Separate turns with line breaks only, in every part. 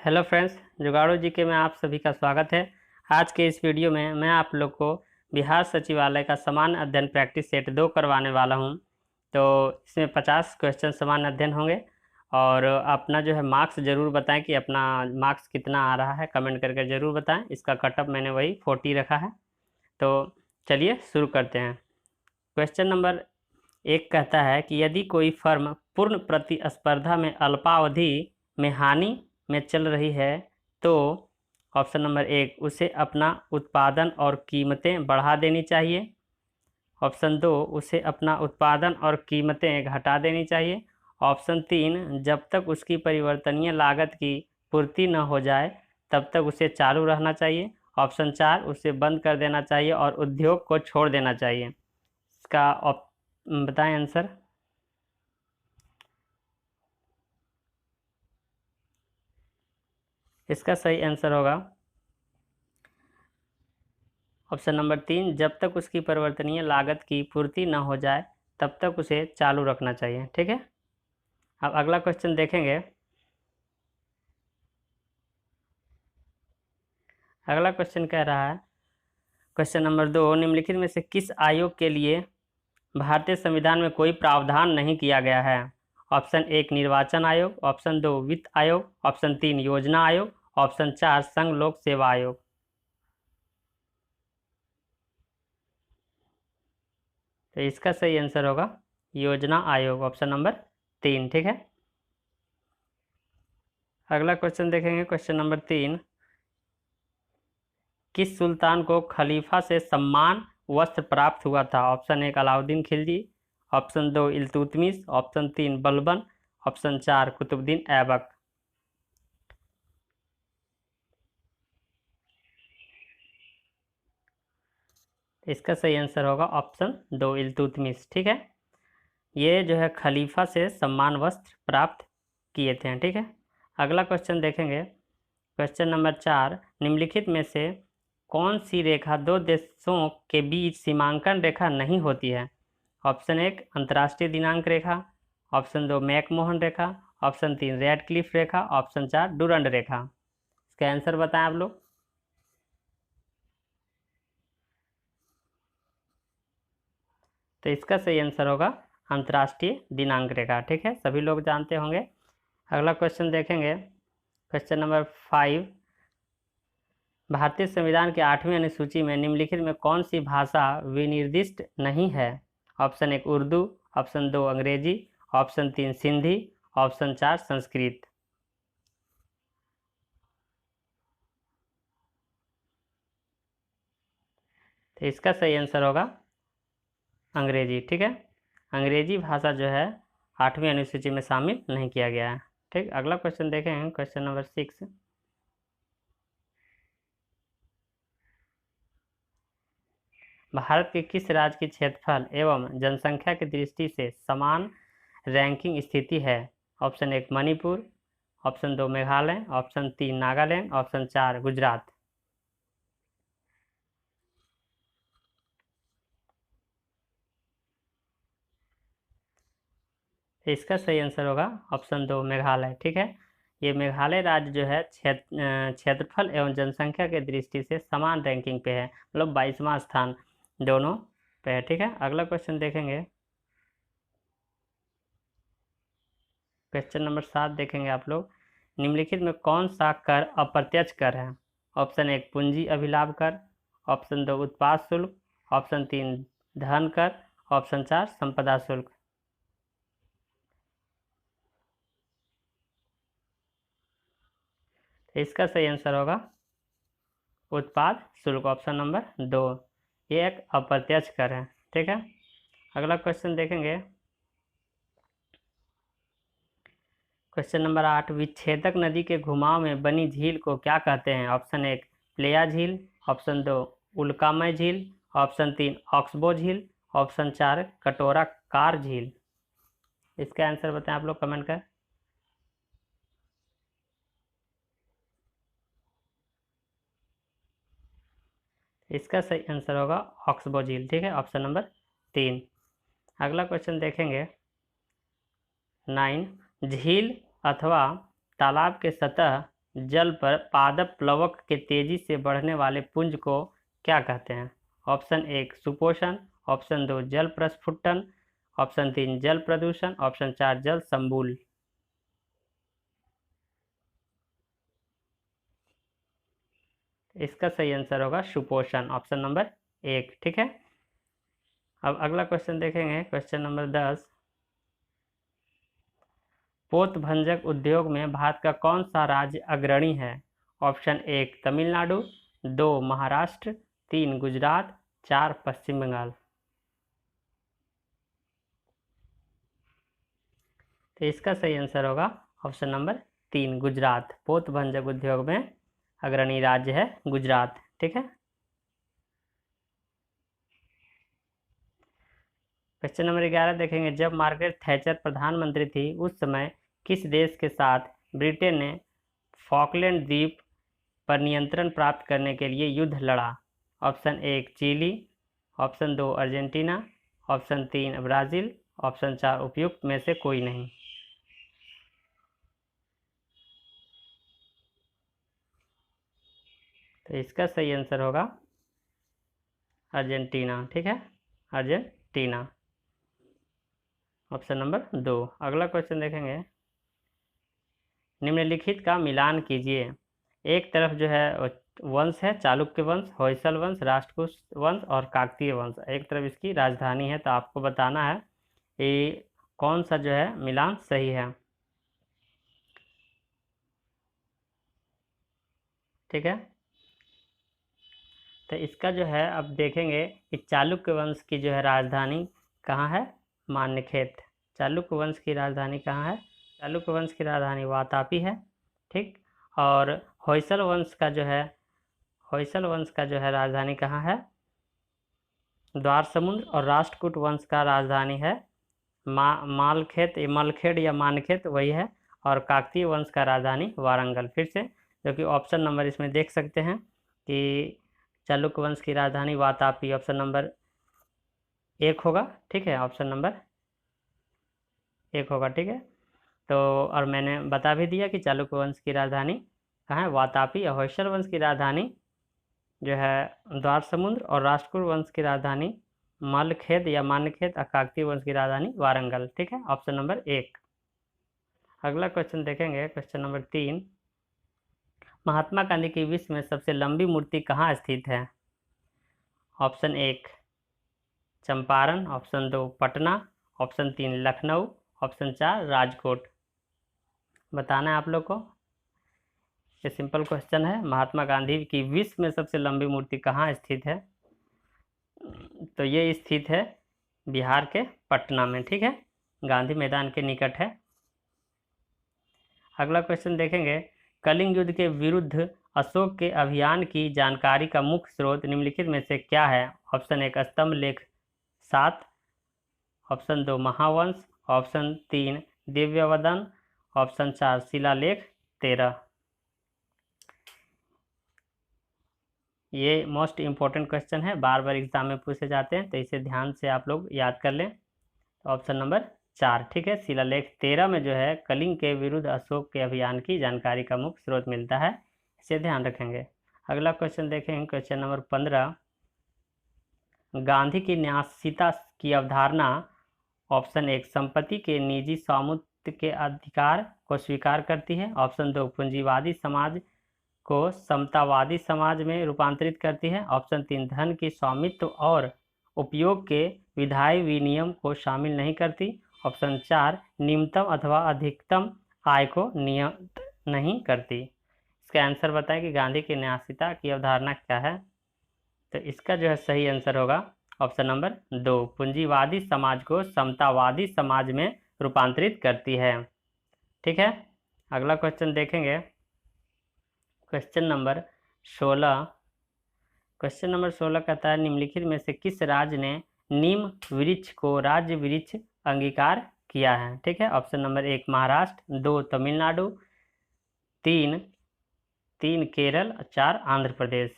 Hello friends, जुगाड़ू जी के में आप सभी का स्वागत है। आज के इस वीडियो में मैं आप लोग को बिहार सचिवालय का सामान्य अध्ययन प्रैक्टिस सेट 2 करवाने वाला हूं। तो इसमें 50 क्वेश्चन सामान्य अध्ययन होंगे और अपना जो है मार्क्स ज़रूर बताएं कि अपना मार्क्स कितना आ रहा है, कमेंट करके ज़रूर बताएं। इसका कटअप मैंने वही 40 रखा है। तो चलिए शुरू करते हैं। क्वेश्चन नंबर 1 कहता है कि यदि कोई फर्म पूर्ण प्रतिस्पर्धा में अल्पावधि में हानि में चल रही है तो ऑप्शन नंबर 1 उसे अपना उत्पादन और कीमतें बढ़ा देनी चाहिए। ऑप्शन 2 उसे अपना उत्पादन और कीमतें घटा देनी चाहिए। ऑप्शन 3 जब तक उसकी परिवर्तनीय लागत की पूर्ति न हो जाए तब तक उसे चालू रहना चाहिए। ऑप्शन 4 उसे बंद कर देना चाहिए और उद्योग को छोड़ देना चाहिए। इसका बताएं आंसर। इसका सही आंसर होगा ऑप्शन नंबर 3, जब तक उसकी परिवर्तनीय लागत की पूर्ति न हो जाए तब तक उसे चालू रखना चाहिए। ठीक है, अब अगला क्वेश्चन देखेंगे। अगला क्वेश्चन कह रहा है, क्वेश्चन नंबर 2, निम्नलिखित में से किस आयोग के लिए भारतीय संविधान में कोई प्रावधान नहीं किया गया है। ऑप्शन 1 निर्वाचन आयोग, ऑप्शन 2 वित्त आयोग, ऑप्शन 3 योजना आयोग, ऑप्शन 4 संघ लोक सेवा आयोग। तो इसका सही आंसर होगा योजना आयोग, ऑप्शन नंबर 3। ठीक है, अगला क्वेश्चन देखेंगे। क्वेश्चन नंबर 3, किस सुल्तान को खलीफा से सम्मान वस्त्र प्राप्त हुआ था। Option 1 Alauddin Khilji, option 2 Iltutmish, option 3 Balban, option 4 Qutbuddin Aibak. इसका सही आंसर होगा ऑप्शन 2 इल्तुतमिश। ठीक है, ये जो है खलीफा से सम्मान वस्त्र प्राप्त किए थे। ठीक है, अगला क्वेश्चन देखेंगे। क्वेश्चन नंबर 4, निम्नलिखित में से कौन सी रेखा दो देशों के बीच सीमांकन रेखा नहीं होती है। ऑप्शन 1 अंतर्राष्ट्रीय दिनांक रेखा, ऑप्शन 2 मैकमोहन रेखा, ऑप्शन 3 रेडक्लिफ रेखा, ऑप्शन 4 डुरंड रेखा। इसका आंसर बताएं आप लोग। तो इसका सही आंसर होगा अंतर्राष्ट्रीय दिनांक रेखा। ठीक है, सभी लोग जानते होंगे। अगला क्वेश्चन देखेंगे। क्वेश्चन नंबर 5, भारतीय संविधान की 8वीं अनुसूची में निम्नलिखित में कौन सी भाषा विनिर्दिष्ट नहीं है। ऑप्शन 1 उर्दू, ऑप्शन 2 अंग्रेजी, ऑप्शन 3 सिंधी, ऑप्शन 4 संस्कृत। तो इसका सही आंसर होगा अंग्रेजी। ठीक है, अंग्रेजी भाषा जो है 8वीं अनुसूची में शामिल नहीं किया गया है। ठीक, अगला क्वेश्चन देखें। क्वेश्चन नंबर 6, भारत के किस राज्य की क्षेत्रफल एवं जनसंख्या की दृष्टि से समान रैंकिंग स्थिति है। Option 1 Manipur, option 2 Meghalaya, option 3 Nagaland, option 4 Gujarat. इसका सही आंसर होगा ऑप्शन 2 मेघालय। ठीक है, ये मेघालय राज्य जो है क्षेत्रफल एवं जनसंख्या के दृष्टि से समान रैंकिंग पे है, मतलब 22वां स्थान दोनों पे है। ठीक है, अगला क्वेश्चन देखेंगे। क्वेश्चन नंबर 7 देखेंगे आप लोग। निम्नलिखित में कौन सा कर अप्रत्यक्ष कर है। ऑप्शन 1 पूंजी अभिलाभ कर, ऑप्शन 2 उत्पाद शुल्क, ऑप्शन 3 धन कर, ऑप्शन 4 संपदा शुल्क। इसका सही आंसर होगा उत्पाद शुल्क, ऑप्शन नंबर 2। ये एक अप्रत्यक्ष कर है। ठीक है, अगला क्वेश्चन देखेंगे। क्वेश्चन नंबर 8, विच्छेदक नदी के घुमाव में बनी झील को क्या कहते हैं। ऑप्शन 1 प्लेया झील, ऑप्शन 2 उल्कामय झील, ऑप्शन 3 ऑक्सबो झील, ऑप्शन 4 कटोरा कार झील। इसका आंसर बताएं आप लोग कमेंट कर। इसका सही आंसर होगा ऑक्सबो झील। ठीक है, ऑप्शन नंबर 3। अगला क्वेश्चन देखेंगे। 9, झील अथवा तालाब के सतह जल पर पादप प्लवक के तेजी से बढ़ने वाले पुंज को क्या कहते हैं? ऑप्शन 1 सुपोषण, ऑप्शन 2 जल प्रस्फुटन, ऑप्शन 3 जल प्रदूषण, ऑप्शन 4 जल संबूल। इसका सही आंसर होगा सुपोषण, ऑप्शन नंबर 1। ठीक है, अब अगला क्वेश्चन देखेंगे, क्वेश्चन नंबर 10। पोतभंजक उद्योग में भारत का कौन सा राज्य अग्रणी है? ऑप्शन 1 तमिलनाडु, 2 महाराष्ट्र, 3 गुजरात, 4 पश्चिम बंगाल। तो इसका सही आंसर होगा ऑप्शन नंबर 3 गुजरात। पोतभंजक उद्योग में अग्रणी राज्य है गुजरात। ठीक है, क्वेश्चन नंबर 11 देखेंगे, जब मार्gaरेट थैचर प्रधानमंत्री थी उस समय किस देश के साथ ब्रिटेन ने फॉकलैंड द्वीप पर नियंत्रण प्राप्त करने के लिए युद्ध लड़ा? Option 1 Chile, option 2 Argentina, option 3 Brazil, option 4 उपयुक्त में से कोई नहीं। तो इसका सही आंसर होगा अर्जेंटीना। ठीक है, अर्जेंटीना, ऑप्शन नंबर 2। अगला क्वेश्चन देखेंगे, निम्नलिखित का मिलान कीजिए। एक तरफ जो है वंश है चालुक्य वंश, होयसल वंश, राष्ट्रकूट वंश और काकतीय वंश। एक तरफ इसकी राजधानी है, तो आपको बताना है कि कौन सा जो है मिलान सही है। ठीक है, तो इसका जो है अब देखेंगे कि चालुक्य वंश की जो है राजधानी कहाँ है? मान्यखेत। चालुक्य वंश की राजधानी कहाँ है? चालुक्य वंश की राजधानी वातापी है। ठीक, और होयसल वंश का जो है राजधानी कहाँ है? द्वार समुद्र। और राष्ट्रकूट वंश का राजधानी है मलखेड या मानखेत, वही है। और काकतीय वंश का राजधानी वारंगल। फिर से, जो कि ऑप्शन नंबर इसमें देख सकते हैं कि चालुक्य वंश की राजधानी वातापी, ऑप्शन नंबर 1 होगा। ठीक है, ऑप्शन नंबर 1 होगा। ठीक है, तो और मैंने बता भी दिया कि चालुक्य वंश की राजधानी कहाँ है? वातापी। और होयसल वंश की राजधानी जो है द्वार समुद्र, और राष्ट्रकूट वंश की राजधानी मलखेद या मान्यखेत, और काकतीय वंश की राजधानी वारंगल। ठीक है, ऑप्शन नंबर 1। अगला क्वेश्चन देखेंगे, क्वेश्चन नंबर 3। महात्मा गांधी की विश्व में सबसे लंबी मूर्ति कहाँ स्थित है? Option 1 Champaran, option 2 Patna, option 3 Lucknow, option 4 Rajkot. बताना है आप लोग को। ये सिंपल क्वेश्चन है, महात्मा गांधी की विश्व में सबसे लंबी मूर्ति कहाँ स्थित है? तो ये स्थित है बिहार के पटना में। ठीक है, गांधी मैदान के निकट है। अगला क्वेश्चन देखेंगे, कलिंग युद्ध के विरुद्ध अशोक के अभियान की जानकारी का मुख्य स्रोत निम्नलिखित में से क्या है? ऑप्शन 1 स्तंभ लेख 7, ऑप्शन 2 महावंश, ऑप्शन 3 दिव्यवदन, ऑप्शन 4 शिलालेख 13। ये मोस्ट इम्पोर्टेंट क्वेश्चन है, बार बार एग्जाम में पूछे जाते हैं, तो इसे ध्यान से आप लोग याद कर लें। Option number 4। ठीक है, शिलालेख 13 में जो है कलिंग के विरुद्ध अशोक के अभियान की जानकारी का मुख्य स्रोत मिलता है, इसे ध्यान रखेंगे। अगला क्वेश्चन देखेंगे, क्वेश्चन नंबर 15। गांधी की न्यासीता की अवधारणा ऑप्शन 1 संपत्ति के निजी स्वामित्व के अधिकार को स्वीकार करती है, ऑप्शन 2 पूंजीवादी समाज को समतावादी समाज में रूपांतरित करती है, ऑप्शन 3 धन की स्वामित्व और उपयोग के विधायी विनियम को शामिल नहीं करती, ऑप्शन 4 न्यूनतम अथवा अधिकतम आय को नियत नहीं करती। इसका आंसर बताएं कि गांधी की न्यासीता की अवधारणा क्या है? तो इसका जो है सही आंसर होगा ऑप्शन नंबर 2 पूंजीवादी समाज को समतावादी समाज में रूपांतरित करती है। ठीक है, अगला क्वेश्चन देखेंगे, क्वेश्चन नंबर 16। क्वेश्चन नंबर 16 कहता है, निम्नलिखित में से किस राज्य ने नीम वृक्ष को राज्य वृक्ष अंगीकार किया है? ठीक है, ऑप्शन नंबर 1 महाराष्ट्र, 2 तमिलनाडु, 3 केरल, 4 आंध्र प्रदेश।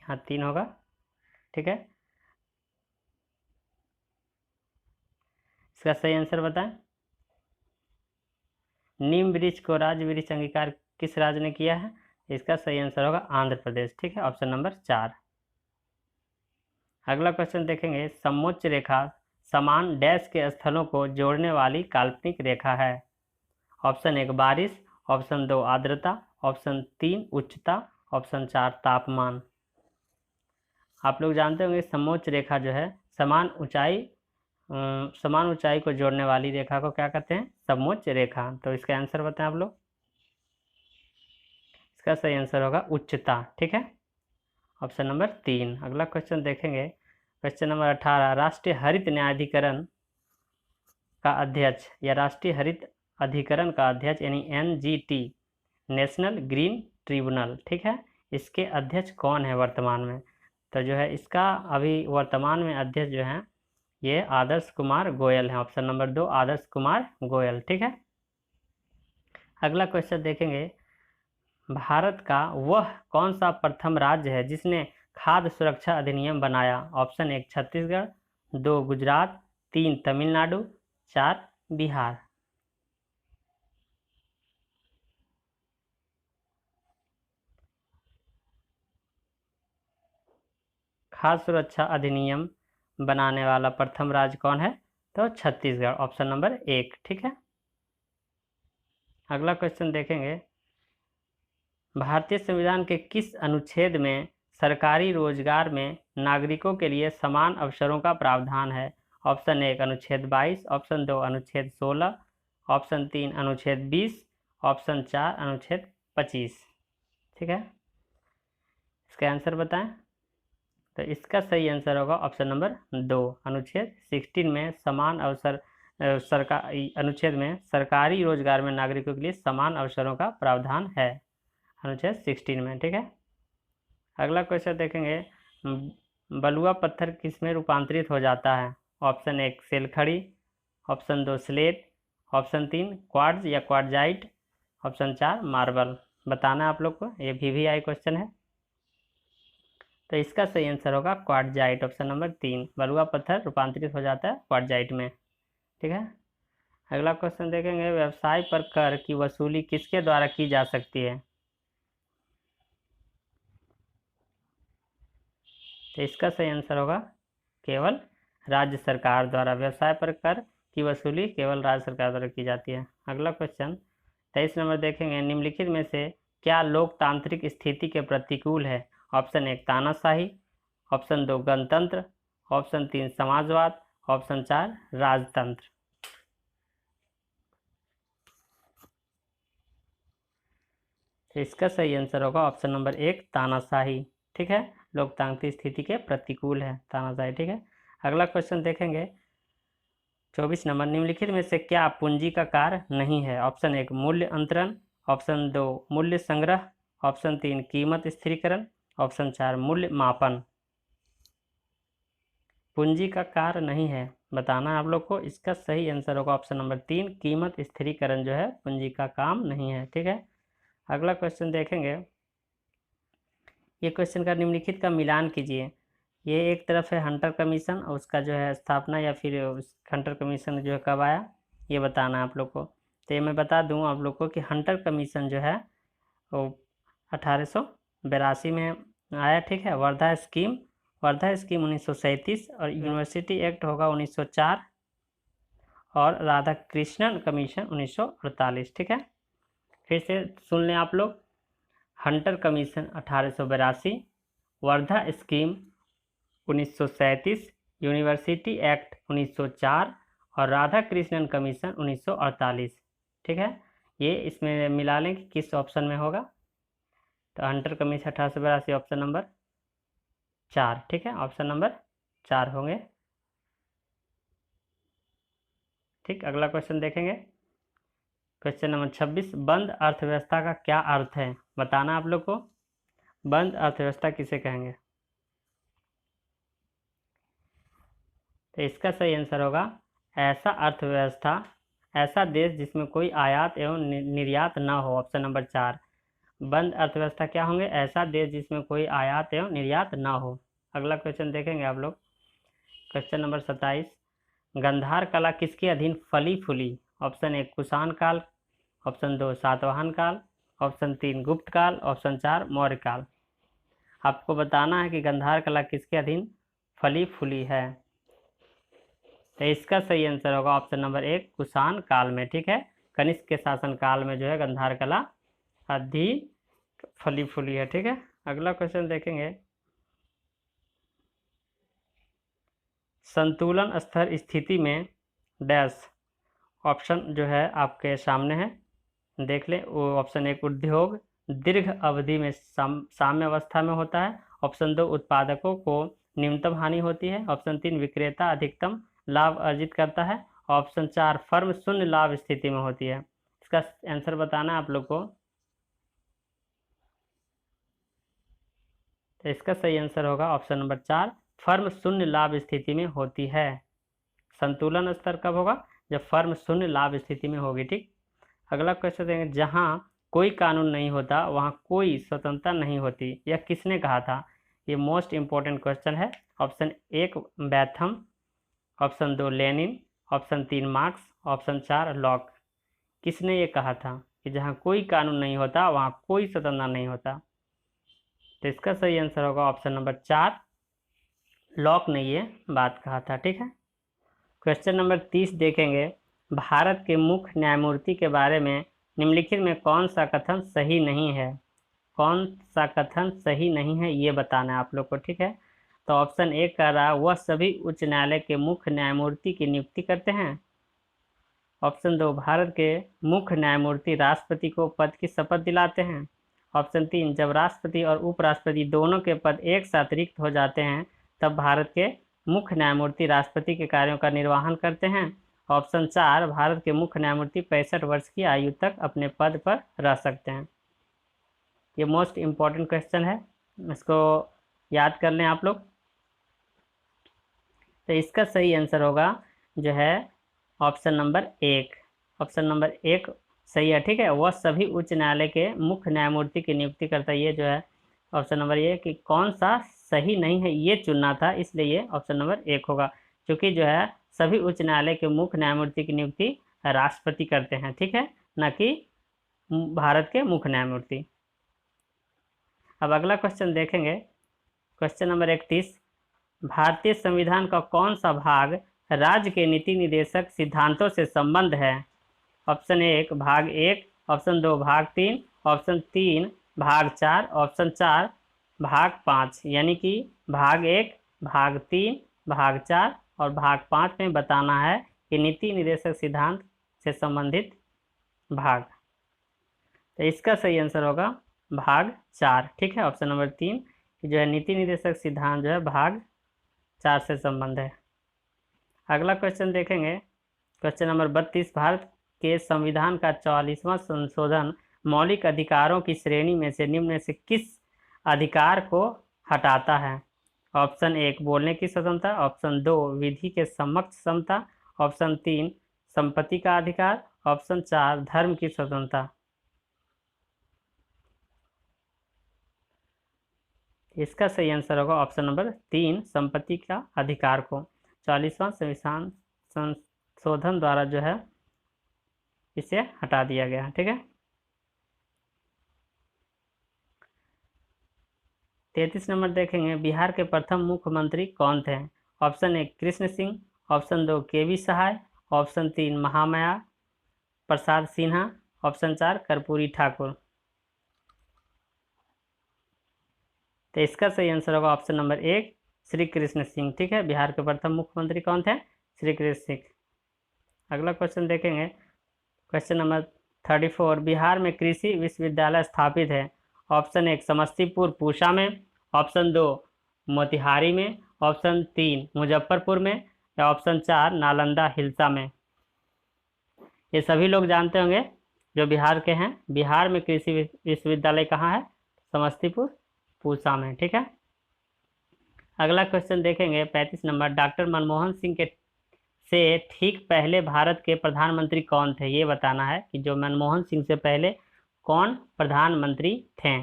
यहाँ 3 होगा। ठीक है, इसका सही आंसर बताएं। नीम वृक्ष को राज्य वृक्ष अंगीकार किस राज्य ने किया है? इसका सही आंसर होगा आंध्र प्रदेश। ठीक है, ऑप्शन नंबर 4। अगला क्वेश्चन देखेंगे, समोच्च रेखा समान डैश के स्थलों को जोड़ने वाली काल्पनिक रेखा है। ऑप्शन 1 बारिश, ऑप्शन 2 आर्द्रता, ऑप्शन 3 उच्चता, ऑप्शन 4 तापमान। आप लोग जानते होंगे समोच्च रेखा जो है समान ऊंचाई को जोड़ने वाली रेखा को क्या कहते हैं? समोच्च रेखा। तो इसका आंसर बताएं आप लोग। इसका सही आंसर होगा उच्चता। ठीक है, ऑप्शन नंबर 3। अगला क्वेश्चन देखेंगे, क्वेश्चन नंबर 18, राष्ट्रीय हरित न्यायाधिकरण का अध्यक्ष या राष्ट्रीय हरित अधिकरण का अध्यक्ष यानी NGT, नेशनल ग्रीन ट्रिब्यूनल, ठीक है, इसके अध्यक्ष कौन है वर्तमान में? तो जो है इसका अभी वर्तमान में अध्यक्ष जो है ये आदर्श कुमार गोयल है। Option number 2 Adarsh Kumar Goyal. ठीक है, अगला क्वेश्चन देखेंगे, भारत का वह कौन सा प्रथम राज्य है जिसने खाद्य सुरक्षा अधिनियम बनाया? ऑप्शन 1 छत्तीसगढ़, 2 गुजरात, 3 तमिलनाडु, 4 बिहार। खाद्य सुरक्षा अधिनियम बनाने वाला प्रथम राज्य कौन है? तो छत्तीसगढ़, ऑप्शन नंबर 1। ठीक है, अगला क्वेश्चन देखेंगे, भारतीय संविधान के किस अनुच्छेद में सरकारी रोजगार में नागरिकों के लिए समान अवसरों का प्रावधान है? ऑप्शन 1 अनुच्छेद 22, ऑप्शन 2 अनुच्छेद 16, ऑप्शन 3 अनुच्छेद 20, ऑप्शन 4 अनुच्छेद 25। ठीक है, इसका आंसर बताएं। तो इसका सही आंसर होगा ऑप्शन नंबर 2 अनुच्छेद 16 में समान अवसर अनुच्छेद में सरकारी रोजगार में नागरिकों के लिए समान अवसरों का प्रावधान है अनुच्छेद 16 में। ठीक है, अगला क्वेश्चन देखेंगे, बलुआ पत्थर किस में रूपांतरित हो जाता है? ऑप्शन 1 सेलखड़ी, ऑप्शन 2 स्लेट, ऑप्शन 3 क्वार्ट्ज या क्वार्टजाइट, ऑप्शन 4 मार्बल। बताना है आप लोग को, ये VVI क्वेश्चन है। तो इसका सही आंसर होगा क्वार्टजाइट, ऑप्शन नंबर 3, बलुआ पत्थर रूपांतरित हो जाता है क्वार्टजाइट में। ठीक है, अगला क्वेश्चन देखेंगे, व्यवसाय पर कर की वसूली किसके द्वारा की जा सकती है? तो इसका सही आंसर होगा केवल राज्य सरकार द्वारा। व्यवसाय पर कर की वसूली केवल राज्य सरकार द्वारा की जाती है। अगला क्वेश्चन 23 नंबर देखेंगे, निम्नलिखित में से क्या लोकतांत्रिक स्थिति के प्रतिकूल है? ऑप्शन 1 तानाशाही, ऑप्शन 2 गणतंत्र, ऑप्शन 3 समाजवाद, ऑप्शन 4 राजतंत्र। इसका सही आंसर होगा ऑप्शन नंबर 1 तानाशाही। ठीक है, लोकतांत्रिक स्थिति के प्रतिकूल है तानाशाही। ठीक है, अगला क्वेश्चन देखेंगे 24 नंबर, निम्नलिखित में से क्या पूंजी का कार्य नहीं है? ऑप्शन 1 मूल्य अंतरण, ऑप्शन 2 मूल्य संग्रह, ऑप्शन 3 कीमत स्थिरीकरण, ऑप्शन 4 मूल्य मापन। पूंजी का कार्य नहीं है, बताना है आप लोग को। इसका सही आंसर होगा ऑप्शन नंबर 3 कीमत स्थिरीकरण जो है पूंजी का काम नहीं है। ठीक है, अगला क्वेश्चन देखेंगे, ये क्वेश्चन का निम्नलिखित का मिलान कीजिए। ये एक तरफ है हंटर कमीशन और उसका जो है स्थापना या फिर उस हंटर कमीशन जो है कब आया ये बताना है आप लोग को। तो ये मैं बता दूं आप लोग को कि हंटर कमीशन जो है वो 1882 में आया। ठीक है, वर्धा स्कीम 1937 और यूनिवर्सिटी एक्ट होगा 1904 और राधा कृष्णन कमीशन 1948। ठीक है, फिर से सुन लें आप लोग, Hunter commission 1882, Wardha scheme 1937, university act 1904 और राधा कृष्णन कमीशन 1948। ठीक है, ये इसमें मिला लें कि किस ऑप्शन में होगा। तो हंटर कमीशन 1882 ऑप्शन नंबर 4। ठीक है, ऑप्शन नंबर 4 होंगे। ठीक, अगला क्वेश्चन देखेंगे, क्वेश्चन नंबर 26, बंद अर्थव्यवस्था का क्या अर्थ है? बताना आप लोग को, बंद अर्थव्यवस्था किसे कहेंगे? तो इसका सही आंसर होगा ऐसा अर्थव्यवस्था, ऐसा देश जिसमें कोई आयात एवं निर्यात ना हो, ऑप्शन नंबर 4। बंद अर्थव्यवस्था क्या होंगे? ऐसा देश जिसमें कोई आयात एवं निर्यात ना हो। अगला क्वेश्चन देखेंगे आप लोग, क्वेश्चन नंबर 27, गंधार कला किसके अधीन फली फूली? ऑप्शन 1 कुषाण काल, ऑप्शन 2 सातवाहन काल, ऑप्शन 3 गुप्त काल, ऑप्शन 4 मौर्य काल। आपको बताना है कि गांधार कला किसके अधीन फली फूली है। तो इसका सही आंसर होगा ऑप्शन नंबर 1 कुषाण काल में। ठीक है, कनिष्क के शासन काल में जो है गांधार कला अधीन फली फूली है। ठीक है, अगला क्वेश्चन देखेंगे। संतुलन स्तर स्थिति में डैश ऑप्शन जो है आपके सामने है, देख लें। वो ऑप्शन 1 उद्योग दीर्घ अवधि में साम्य अवस्था में होता है। ऑप्शन 2 उत्पादकों को न्यूनतम हानि होती है। ऑप्शन 3 विक्रेता अधिकतम लाभ अर्जित करता है। ऑप्शन 4 फर्म शून्य लाभ स्थिति में होती है। इसका आंसर बताना है आप लोग को। तो इसका सही आंसर होगा ऑप्शन नंबर 4 फर्म शून्य लाभ स्थिति में होती है। संतुलन स्तर कब होगा? जब फर्म शून्य लाभ स्थिति में होगी। ठीक, अगला क्वेश्चन देंगे। जहां कोई कानून नहीं होता वहां कोई स्वतंत्रता नहीं होती, यह किसने कहा था? ये मोस्ट इंपॉर्टेंट क्वेश्चन है। Option 1 Bentham, option 2 Lenin, option 3 Marx, option 4 Locke. किसने ये कहा था कि जहां कोई कानून नहीं होता वहां कोई स्वतंत्रता नहीं होता? तो इसका सही आंसर होगा ऑप्शन नंबर 4 लॉक ने ये बात कहा था। ठीक है, क्वेश्चन नंबर 30 देखेंगे। भारत के मुख्य न्यायमूर्ति के बारे में निम्नलिखित में कौन सा कथन सही नहीं है? कौन सा कथन सही नहीं है ये बताना है आप लोग को। ठीक है, तो ऑप्शन 1 कह रहा है वह सभी उच्च न्यायालय के मुख्य न्यायमूर्ति की नियुक्ति करते हैं। ऑप्शन 2 भारत के मुख्य न्यायमूर्ति राष्ट्रपति को पद की शपथ दिलाते हैं। ऑप्शन 3 जब राष्ट्रपति और उपराष्ट्रपति दोनों के पद एक साथ रिक्त हो जाते हैं तब भारत के मुख्य न्यायमूर्ति राष्ट्रपति के कार्यों का निर्वहन करते हैं। ऑप्शन 4 भारत के मुख्य न्यायमूर्ति 65 वर्ष की आयु तक अपने पद पर रह सकते हैं। ये मोस्ट इम्पॉर्टेंट क्वेश्चन है, इसको याद कर लें आप लोग। तो इसका सही आंसर होगा जो है ऑप्शन नंबर 1। ऑप्शन नंबर 1 सही है। ठीक है, वह सभी उच्च न्यायालय के मुख्य न्यायमूर्ति की नियुक्ति करता है। ये जो है ऑप्शन नंबर ये कि कौन सा सही नहीं है ये चुनना था, इसलिए ये ऑप्शन नंबर 1 होगा, क्योंकि जो है सभी उच्च न्यायालय के मुख्य न्यायमूर्ति की नियुक्ति राष्ट्रपति करते हैं। ठीक है, न कि भारत के मुख्य न्यायमूर्ति। अब अगला क्वेश्चन देखेंगे, क्वेश्चन नंबर 31। भारतीय संविधान का कौन सा भाग राज्य के नीति निर्देशक सिद्धांतों से संबंध है? ऑप्शन 1 भाग 1, ऑप्शन 2 भाग 3, ऑप्शन 3 भाग 4, ऑप्शन 4 भाग 5। यानी कि भाग 1, भाग 3, भाग 4 और भाग 5 में बताना है कि नीति निर्देशक सिद्धांत से संबंधित भाग। तो इसका सही आंसर होगा भाग 4। ठीक है, ऑप्शन नंबर 3 जो है नीति निर्देशक सिद्धांत जो है भाग 4 से संबंध है। अगला क्वेश्चन देखेंगे, क्वेश्चन नंबर 32। भारत के संविधान का 44वां संशोधन मौलिक अधिकारों की श्रेणी में से निम्न में से किस अधिकार को हटाता है? ऑप्शन 1 बोलने की स्वतंत्रता, ऑप्शन 2 विधि के समक्ष समता, ऑप्शन 3 संपत्ति का अधिकार, ऑप्शन 4 धर्म की स्वतंत्रता। इसका सही आंसर होगा ऑप्शन नंबर 3 संपत्ति का अधिकार को 44वां संविधान संशोधन द्वारा जो है इसे हटा दिया गया। ठीक है, 33 नंबर देखेंगे। बिहार के प्रथम मुख्यमंत्री कौन थे? ऑप्शन 1 कृष्ण सिंह, ऑप्शन 2 केवी सहाय, ऑप्शन 3 महामाया प्रसाद सिन्हा, ऑप्शन 4 कर्पूरी ठाकुर। तो इसका सही आंसर होगा ऑप्शन नंबर 1 श्री कृष्ण सिंह। ठीक है, बिहार के प्रथम मुख्यमंत्री कौन थे? श्री कृष्ण सिंह। अगला क्वेश्चन देखेंगे, क्वेश्चन नंबर 34। बिहार में कृषि विश्वविद्यालय स्थापित है। ऑप्शन 1 समस्तीपुर पूसा में, ऑप्शन 2 मोतिहारी में, ऑप्शन 3 मुजफ्फरपुर में या ऑप्शन 4 नालंदा हिल्सा में। ये सभी लोग जानते होंगे जो बिहार के हैं। बिहार में कृषि विश्वविद्यालय कहाँ है? समस्तीपुर पूसा में। ठीक है, अगला क्वेश्चन देखेंगे 35 नंबर। डॉक्टर मनमोहन सिंह के से ठीक पहले भारत के प्रधानमंत्री कौन थे? ये बताना है कि जो मनमोहन सिंह से पहले कौन प्रधानमंत्री थे।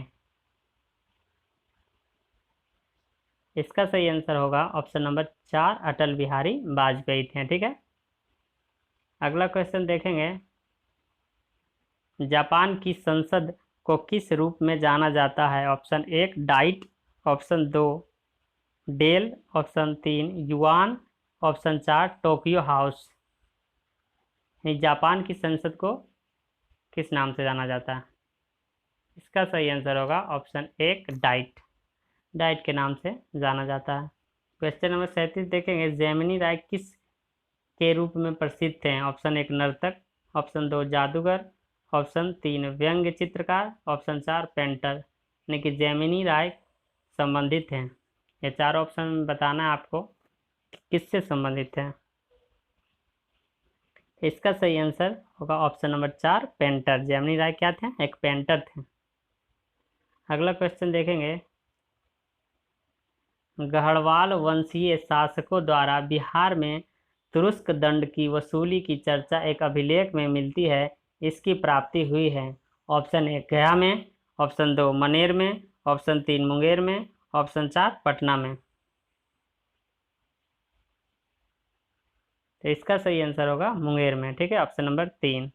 इसका सही आंसर होगा ऑप्शन नंबर 4 अटल बिहारी वाजपेयी थे। ठीक है, अगला क्वेश्चन देखेंगे, जापान की संसद को किस रूप में जाना जाता है? Option 1 Diet, option 2 Dail, option 3 Yuan, option 4 Tokyo House. Japan की संसद को किस नाम से जाना जाता है? इसका सही आंसर होगा ऑप्शन 1 डाइट। डाइट के नाम से जाना जाता है। क्वेश्चन नंबर 37 देखेंगे, जेमिनी राय किस के रूप में प्रसिद्ध हैं? ऑप्शन 1 नर्तक, ऑप्शन 2 जादूगर, ऑप्शन 3 व्यंग्य चित्रकार, ऑप्शन 4 पेंटर। यानी कि जेमिनी राय संबंधित हैं। ये 4 ऑप्शन बताना है आपको किससे संबंधित है। इसका सही आंसर होगा ऑप्शन नंबर 4 पेंटर। जेमिनी राय क्या थे? एक पेंटर थे। अगला क्वेश्चन देखेंगे, गढ़वाल वंशीय शासकों द्वारा बिहार में तुरुस्क दंड की वसूली की चर्चा एक अभिलेख में मिलती है, इसकी प्राप्ति हुई है। ऑप्शन 1 गया में, ऑप्शन 2 मनेर में, ऑप्शन 3 मुंगेर में, ऑप्शन 4 पटना में। तो इसका सही आंसर होगा मुंगेर में। ठीक है, ऑप्शन नंबर 3।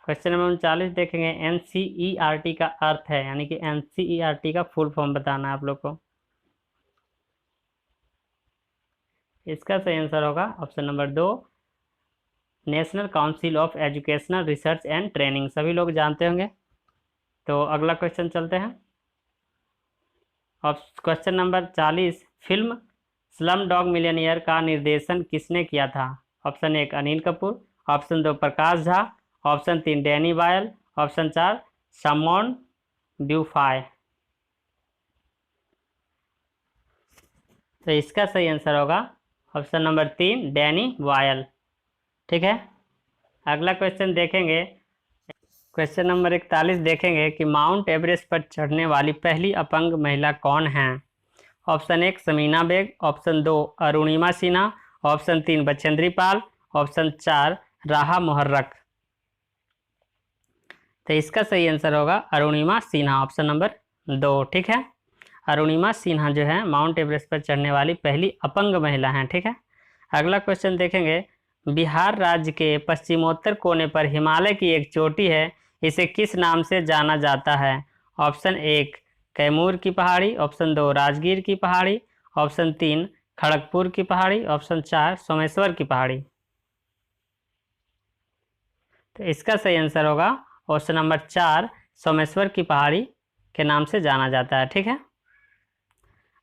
क्वेश्चन नंबर 39 देखेंगे, एनसीईआरटी का अर्थ है, यानी कि एनसीईआरटी का फुल फॉर्म बताना है आप लोग को। इसका सही आंसर होगा option number 2 national council of educational research and training. सभी लोग जानते होंगे। तो अगला क्वेश्चन चलते हैं। Question number 40, film slum dog millionaire का निर्देशन किसने किया था? Option 1 Anil Kapoor, option 2 Prakash Jha, option 3 Danny बायल, ऑप्शन 4 शामोन ब्यूफाय। तो इसका सही आंसर होगा ऑप्शन नंबर 3 डैनी बायल। ठीक है, अगला क्वेश्चन देखेंगे। क्वेश्चन नंबर 41 देखेंगे कि माउंट एवरेस्ट पर चढ़ने वाली पहली अपंग महिला कौन है? Option 1 Samina Baig, option 2 Arunima Sinha, option 3 Bachendri Pal, option 4 Raha मोहर्रक। तो इसका सही आंसर होगा अरुणिमा सिन्हा, ऑप्शन नंबर 2। ठीक है, अरुणिमा सिन्हा जो है माउंट एवरेस्ट पर चढ़ने वाली पहली अपंग महिला हैं। ठीक है, अगला क्वेश्चन देखेंगे, बिहार राज्य के पश्चिमोत्तर कोने पर हिमालय की एक चोटी है, इसे किस नाम से जाना जाता है? ऑप्शन 1 कैमूर की पहाड़ी, ऑप्शन 2 राजगीर की पहाड़ी, ऑप्शन 3 खड़गपुर की पहाड़ी, ऑप्शन 4 सोमेश्वर की पहाड़ी। तो इसका सही आंसर होगा ऑप्शन नंबर 4 सोमेश्वर की पहाड़ी के नाम से जाना जाता है। ठीक है,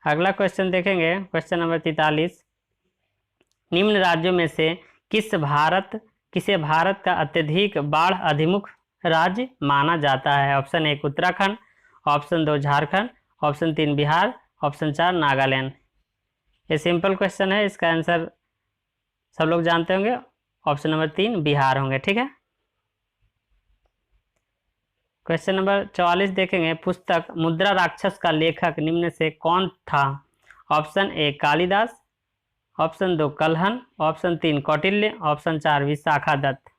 अगला क्वेश्चन देखेंगे। क्वेश्चन नंबर 43, निम्न राज्यों में से किसे भारत का अत्यधिक बाढ़ अभिमुख राज्य माना जाता है? Option 1 Uttarakhand, option 2 Jharkhand, option 3 Bihar, option 4 Nagaland. ये सिंपल क्वेश्चन है, इसका आंसर सब लोग जानते होंगे। ऑप्शन नंबर 3 बिहार होंगे। ठीक है, क्वेश्चन नंबर 44 देखेंगे, पुस्तक मुद्रा राक्षस का लेखक निम्न से कौन था? Option 1 Kalidas, option 2 Kalhan, option 3 Kautilya, option 4 Vishakha Datt.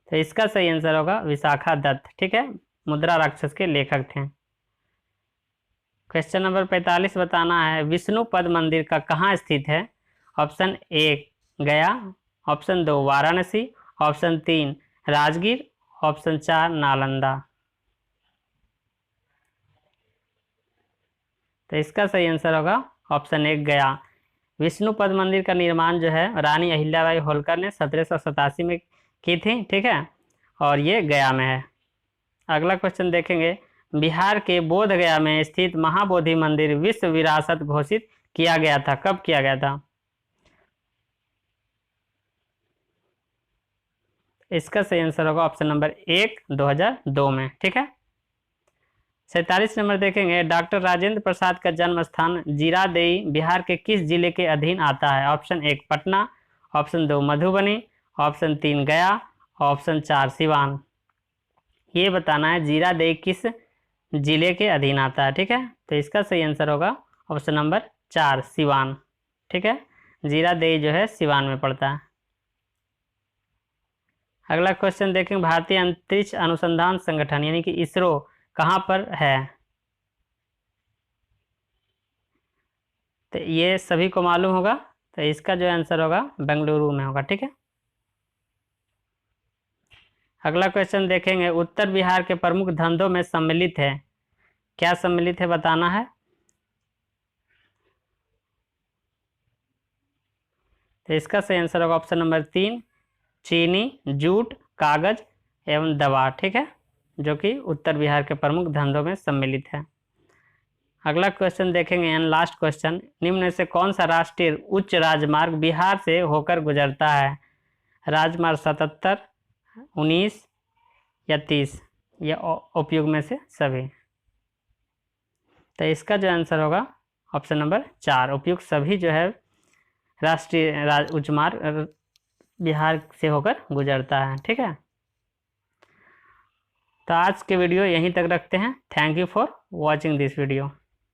तो इसका सही आंसर होगा विशाखा दत्त। ठीक है, मुद्रा राक्षस के लेखक थे। क्वेश्चन नंबर 45 बताना है, विष्णुपद मंदिर का कहाँ स्थित है? ऑप्शन 1 गया, option 2 Varanasi, option 3 Rajgir, option 4 Nalanda. तो इसका सही आंसर होगा ऑप्शन 1 गया। विष्णुपद मंदिर का निर्माण जो है रानी अहिल्याबाई होलकर ने 1787 में की थी। ठीक है, और ये गया में है। अगला क्वेश्चन देखेंगे, बिहार के बोध गया में स्थित महाबोधि मंदिर विश्व विरासत घोषित किया गया था, कब किया गया था? इसका सही आंसर होगा ऑप्शन नंबर 1 2002 में। ठीक है, 47 नंबर देखेंगे, डॉक्टर राजेंद्र प्रसाद का जन्म स्थान जीरादेई बिहार के किस जिले के अधीन आता है? Option 1 Patna, option 2 Madhubani, option 3 गया, ऑप्शन 4 सिवान। ये बताना है जीरादेई किस जिले के अधीन आता है। ठीक है, तो इसका सही आंसर होगा ऑप्शन नंबर 4 सिवान। ठीक है, जीरादेई जो है सिवान में पड़ता है। अगला क्वेश्चन देखेंगे, भारतीय अंतरिक्ष अनुसंधान संगठन यानी कि इसरो कहाँ पर है? तो ये सभी को मालूम होगा, तो इसका जो आंसर होगा बेंगलुरु में होगा। ठीक है, अगला क्वेश्चन देखेंगे, उत्तर बिहार के प्रमुख धंधों में सम्मिलित है, क्या सम्मिलित है बताना है। तो इसका सही आंसर होगा ऑप्शन नंबर 3, चीनी, जूट, कागज एवं दवा। ठीक है, जो कि उत्तर बिहार के प्रमुख धंधों में सम्मिलित है। अगला क्वेश्चन देखेंगे एंड लास्ट क्वेश्चन, निम्न में से कौन सा राष्ट्रीय उच्च राजमार्ग बिहार से होकर गुजरता है। राजमार्ग 77, 19 या 30, या उपयुक्त में से सभी। तो इसका जो आंसर होगा ऑप्शन नंबर 4, उपयुक्त सभी जो है राष्ट्रीय उच्च मार्ग बिहार से होकर गुजरता है। ठीक है, तो आज के वीडियो यहीं तक रखते हैं। Thank you for watching this video.